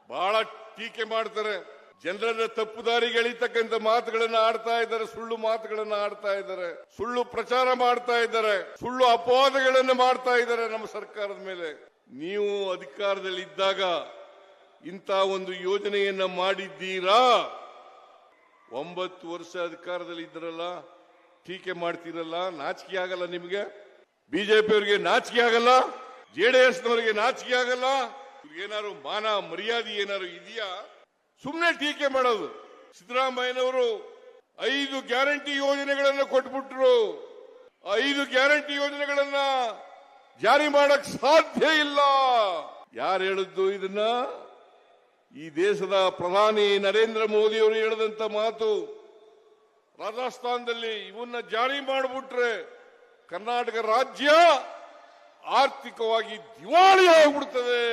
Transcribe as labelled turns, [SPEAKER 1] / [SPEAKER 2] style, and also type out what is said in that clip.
[SPEAKER 1] ಬಹಳ ಟೀಕೆ ಮಾಡ್ತಾರೆ. ಜನರನ್ನ ತಪ್ಪು ದಾರಿಗೆ ಎಳಿತಕ್ಕಂಥ ಮಾತುಗಳನ್ನ ಆಡ್ತಾ ಇದ್ದಾರೆ, ಸುಳ್ಳು ಮಾತುಗಳನ್ನ ಆಡ್ತಾ ಇದ್ದಾರೆ, ಸುಳ್ಳು ಪ್ರಚಾರ ಮಾಡ್ತಾ ಇದ್ದಾರೆ, ಸುಳ್ಳು ಅಪವಾದಗಳನ್ನು ಮಾಡ್ತಾ ಇದ್ದಾರೆ ನಮ್ಮ ಸರ್ಕಾರದ ಮೇಲೆ. ನೀವು ಅಧಿಕಾರದಲ್ಲಿ ಇದ್ದಾಗ ಇಂಥ ಒಂದು ಯೋಜನೆಯನ್ನ ಮಾಡಿದ್ದೀರಾ? 9 ವರ್ಷ ಅಧಿಕಾರದಲ್ಲಿ ಇದ್ರಲ್ಲ, ಟೀಕೆ ಮಾಡ್ತೀರಲ್ಲ, ನಾಚಿಕೆ ಆಗಲ್ಲ ನಿಮ್ಗೆ? ಬಿಜೆಪಿ ಅವರಿಗೆ ನಾಚಿಕೆ ಆಗಲ್ಲ? ಜೆಡಿಎಸ್ ನವರಿಗೆ ನಾಚಿಕೆ ಆಗಲ್ಲ? ಏನಾದ್ರು ಮಾನ ಮರ್ಯಾದೆ ಏನಾದ್ರು ಇದೆಯಾ? ಸುಮ್ಮನೆ ಟೀಕೆ ಮಾಡೋದು. ಸಿದ್ದರಾಮಯ್ಯನವರು 5 ಗ್ಯಾರಂಟಿ ಯೋಜನೆಗಳನ್ನು ಕೊಟ್ಬಿಟ್ರು. 5 ಗ್ಯಾರಂಟಿ ಯೋಜನೆಗಳನ್ನ ಜಾರಿ ಮಾಡಕ್ ಸಾಧ್ಯ ಇಲ್ಲ. ಯಾರು ಹೇಳಿದ್ದು ಇದನ್ನ? ಈ ದೇಶದ ಪ್ರಧಾನಿ ನರೇಂದ್ರ ಮೋದಿ ಅವರು ಹೇಳಿದಂತ ಮಾತು. ರಾಜಸ್ಥಾನದಲ್ಲಿ ಇವನ್ನ ಜಾರಿ ಮಾಡಿಬಿಟ್ರೆ ಕರ್ನಾಟಕ ರಾಜ್ಯ ಆರ್ಥಿಕವಾಗಿ ದಿವಾಳಿ ಆಗಿಬಿಡ್ತದೆ.